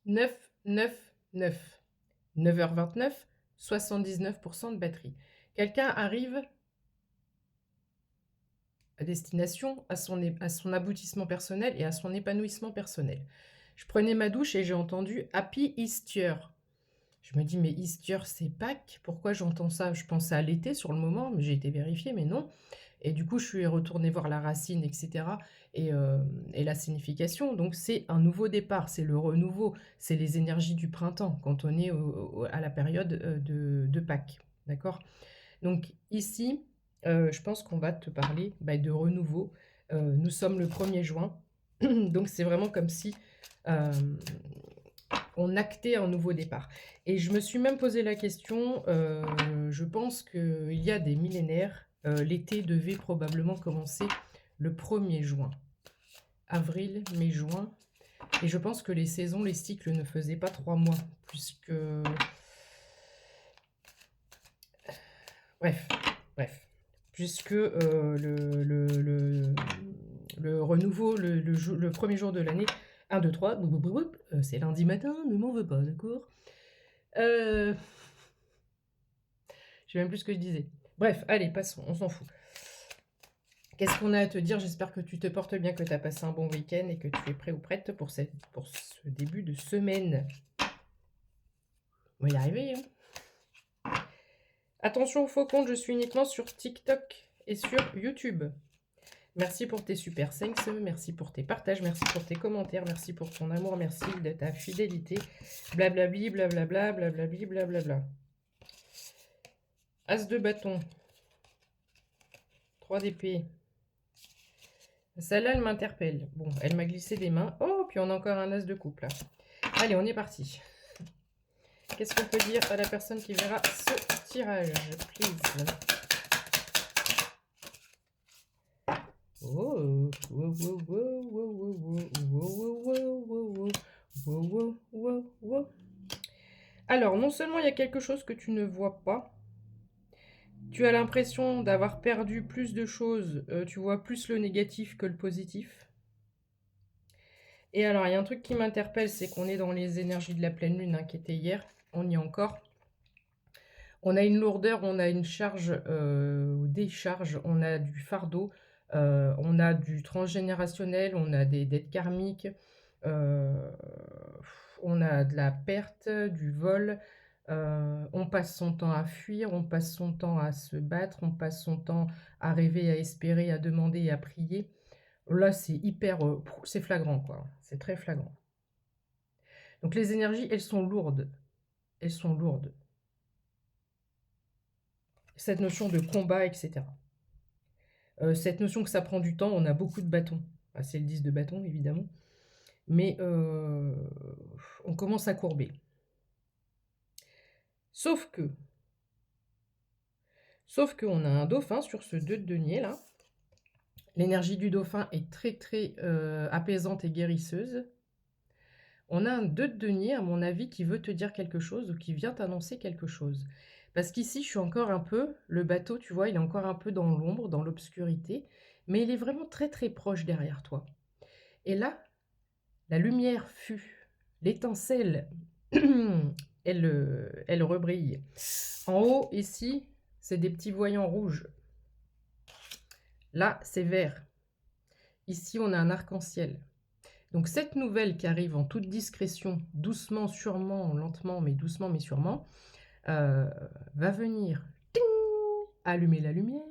9, 9, 9. 9h29, 79% de batterie. Quelqu'un arrive à destination, à son aboutissement personnel et à son épanouissement personnel. Je prenais ma douche et j'ai entendu Happy Easter. Je me dis, mais Easter, c'est Pâques? Pourquoi j'entends ça? Je pensais à l'été sur le moment, mais j'ai été vérifier, mais non. Et du coup, je suis retournée voir la racine, etc. Et la signification. Donc, c'est un nouveau départ, c'est le renouveau, c'est les énergies du printemps quand on est à la période de Pâques. D'accord? Donc, ici, je pense qu'on va te parler de renouveau. Nous sommes le 1er juin. Donc, c'est vraiment comme si euh, on actait un nouveau départ. Et je me suis même posé la question, je pense qu'il y a des millénaires, l'été devait probablement commencer le 1er juin. Avril, mai, juin. Et je pense que les saisons, les cycles ne faisaient pas 3 mois, puisque... Bref, bref. Puisque le renouveau, le 1er jour de l'année, 1, 2, 3, c'est lundi matin, ne m'en veux pas, d'accord? Je sais même plus ce que je disais. Bref, allez, passons, on s'en fout. Qu'est-ce qu'on a à te dire? J'espère que tu te portes bien, que tu as passé un bon week-end et que tu es prêt ou prête pour ce début de semaine. On va y arriver, hein. Attention, faux compte, je suis uniquement sur TikTok et sur YouTube. Merci pour tes super thanks, merci pour tes partages, merci pour tes commentaires, merci pour ton amour, merci de ta fidélité. Blablabli, blablabla, blablabli, blablabla. As de bâton. 3 d'épée. Celle-là, elle m'interpelle. Bon, elle m'a glissé des mains. Oh, puis on a encore un as de coupe, là. Allez, on est parti. Qu'est-ce qu'on peut dire à la personne qui verra ce tirage, please? Oh, wow, wow, wow, wow, wow, wow, wow, wow, wow, wow, wow, wow. Alors, non seulement il y a quelque chose que tu ne vois pas, tu as l'impression d'avoir perdu plus de choses, tu vois plus le négatif que le positif. Et alors, il y a un truc qui m'interpelle, c'est qu'on est dans les énergies de la pleine lune, hein, qui était hier, on y est encore. On a une lourdeur, on a une charge, des charges, on a du fardeau, on a du transgénérationnel, on a des dettes karmiques, euh, on a de la perte, du vol, on passe son temps à fuir, on passe son temps à se battre, on passe son temps à rêver, à espérer, à demander et à prier. Là, c'est hyper, c'est flagrant, quoi. C'est très flagrant. Donc les énergies, elles sont lourdes. Elles sont lourdes. Cette notion de combat, etc. Cette notion que ça prend du temps, on a beaucoup de bâtons. Ah, c'est le 10 de bâton, évidemment. Mais on commence à courber. Sauf qu'on a un dauphin sur ce 2 de denier, là. L'énergie du dauphin est très, très apaisante et guérisseuse. On a un 2 de denier, à mon avis, qui veut te dire quelque chose ou qui vient t'annoncer quelque chose. Parce qu'ici, je suis encore un peu, le bateau, tu vois, il est encore un peu dans l'ombre, dans l'obscurité, mais il est vraiment très très proche derrière toi. Et là, la lumière fut, l'étincelle, elle rebrille. En haut, ici, c'est des petits voyants rouges. Là, c'est vert. Ici, on a un arc-en-ciel. Donc cette nouvelle qui arrive en toute discrétion, doucement, sûrement, lentement, mais doucement, mais sûrement, va venir ting, allumer la lumière,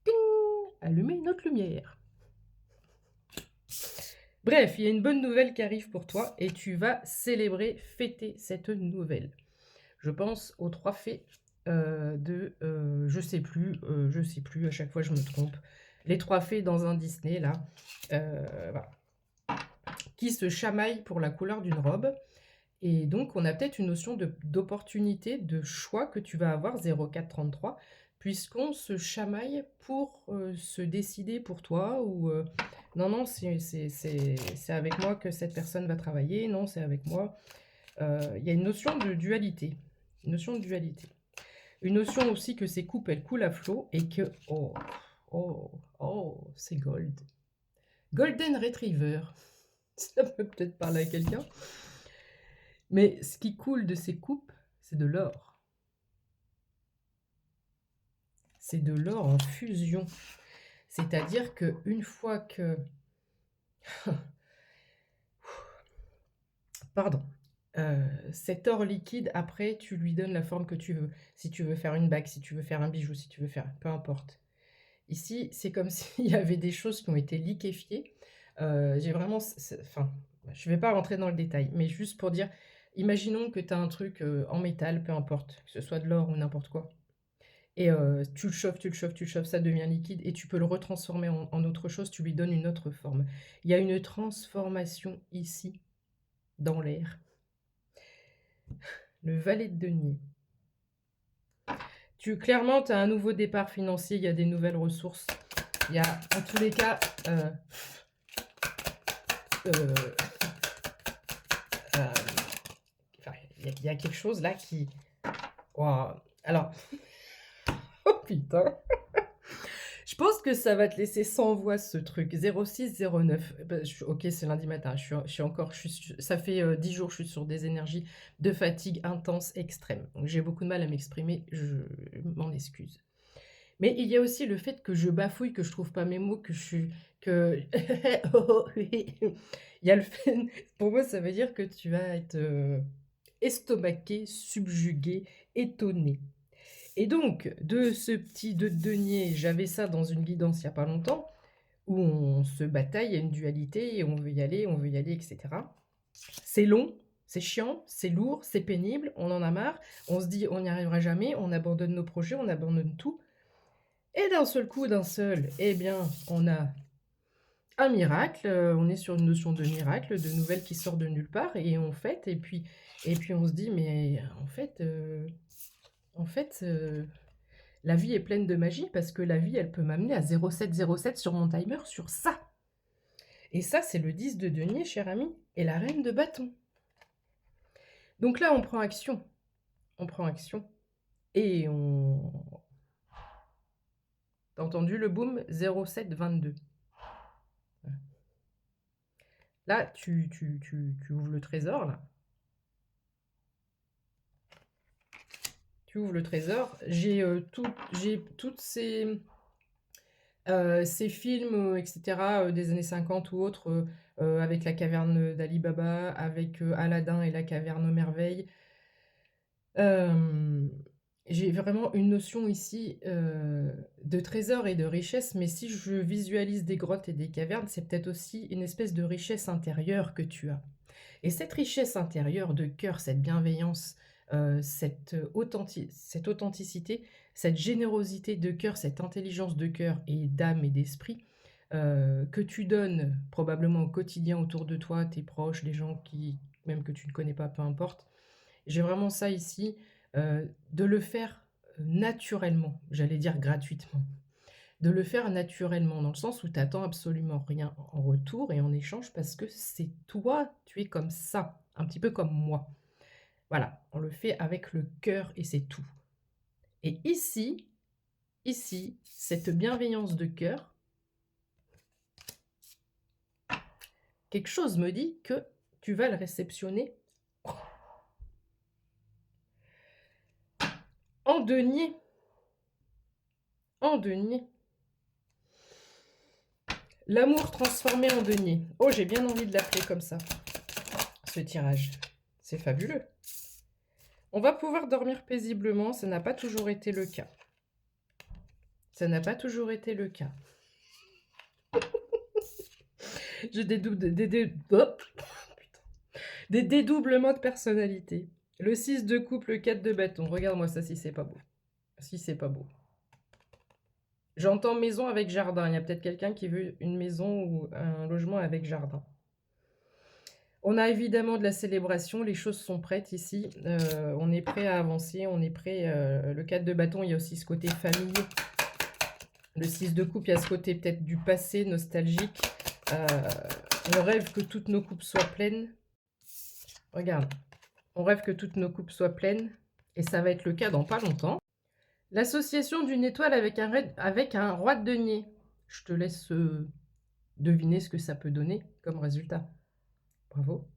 ting, allumer notre lumière. Bref, il y a une bonne nouvelle qui arrive pour toi et tu vas célébrer, fêter cette nouvelle. Je pense aux 3 fées je sais plus, à chaque fois je me trompe. Les 3 fées dans un Disney, là, voilà, qui se chamaillent pour la couleur d'une robe. Et donc, on a peut-être une notion d'opportunité, de choix que tu vas avoir, 0433, puisqu'on se chamaille pour se décider pour toi, ou non, non, c'est avec moi que cette personne va travailler, non, c'est avec moi. Il y a une notion de dualité, une notion de dualité. Une notion aussi que ces coupes, elles coulent à flot, et que, oh, oh, oh, c'est gold. Golden Retriever, ça peut peut-être parler à quelqu'un. Mais ce qui coule de ces coupes, c'est de l'or. C'est de l'or en fusion. C'est-à-dire qu'une fois que... Pardon. Cet or liquide, après, tu lui donnes la forme que tu veux. Si tu veux faire une bague, si tu veux faire un bijou, si tu veux faire... Peu importe. Ici, c'est comme s'il y avait des choses qui ont été liquéfiées. J'ai vraiment... Enfin, je ne vais pas rentrer dans le détail, mais juste pour dire, imaginons que tu as un truc en métal, peu importe, que ce soit de l'or ou n'importe quoi. Et tu le chauffes, tu le chauffes, tu le chauffes, ça devient liquide et tu peux le retransformer en autre chose, tu lui donnes une autre forme. Il y a une transformation ici, dans l'air. Le valet de denier. Clairement, tu as un nouveau départ financier, il y a des nouvelles ressources. Il y a, en tous les cas, il y a quelque chose là qui... Wow. Alors, oh putain. Je pense que ça va te laisser sans voix ce truc. 0609. Ok, c'est lundi matin. Je suis encore. Ça fait 10 jours que je suis sur des énergies de fatigue intense extrême. Donc j'ai beaucoup de mal à m'exprimer. Je m'en excuse. Mais il y a aussi le fait que je bafouille, que je trouve pas mes mots, que je suis. Que... il y a le fait. Pour moi, ça veut dire que tu vas être estomaqué, subjugué, étonné. Et donc, de ce petit de denier, j'avais ça dans une guidance il n'y a pas longtemps, où on se bataille, il y a une dualité, et on veut y aller, etc. C'est long, c'est chiant, c'est lourd, c'est pénible, on en a marre, on se dit on n'y arrivera jamais, on abandonne nos projets, on abandonne tout. Et d'un seul coup, eh bien, on a un miracle, on est sur une notion de miracle, de nouvelles qui sortent de nulle part, et on fête, et puis on se dit, mais en fait, la vie est pleine de magie parce que la vie, elle peut m'amener à 0707 sur mon timer sur ça. Et ça, c'est le 10 de denier, cher ami, et la reine de bâton. Donc là, on prend action. On prend action. Et on... T'as entendu le boom 0722. Là, tu ouvres le trésor, là. Tu ouvres le trésor. J'ai toutes ces films, etc., des années 50 ou autres, avec la caverne d'Ali Baba, avec Aladdin et la caverne aux merveilles. J'ai vraiment une notion ici de trésor et de richesse, mais si je visualise des grottes et des cavernes, c'est peut-être aussi une espèce de richesse intérieure que tu as. Et cette richesse intérieure de cœur, cette bienveillance, cette authenticité, cette générosité de cœur, cette intelligence de cœur et d'âme et d'esprit, que tu donnes probablement au quotidien autour de toi, tes proches, les gens qui, même que tu ne connais pas, peu importe. J'ai vraiment ça ici, de le faire naturellement, j'allais dire gratuitement. De le faire naturellement, dans le sens où tu attends absolument rien en retour et en échange parce que c'est toi, tu es comme ça, un petit peu comme moi. Voilà, on le fait avec le cœur et c'est tout. Et ici, cette bienveillance de cœur, quelque chose me dit que tu vas le réceptionner en denier. En denier. L'amour transformé en denier. Oh, j'ai bien envie de l'appeler comme ça, ce tirage. C'est fabuleux. On va pouvoir dormir paisiblement, ça n'a pas toujours été le cas. Ça n'a pas toujours été le cas. J'ai des dédoublements de personnalité. Le 6 de coupe, le 4 de bâton. Regarde-moi ça si c'est pas beau. Si c'est pas beau. J'entends maison avec jardin. Il y a peut-être quelqu'un qui veut une maison ou un logement avec jardin. On a évidemment de la célébration. Les choses sont prêtes ici. On est prêt à avancer. On est prêt. Le 4 de bâton, il y a aussi ce côté familier. Le 6 de coupe, il y a ce côté peut-être du passé, nostalgique. On rêve que toutes nos coupes soient pleines. Regarde. On rêve que toutes nos coupes soient pleines. Et ça va être le cas dans pas longtemps. L'association d'une étoile avec un roi de denier. Je te laisse deviner ce que ça peut donner comme résultat. Bravo.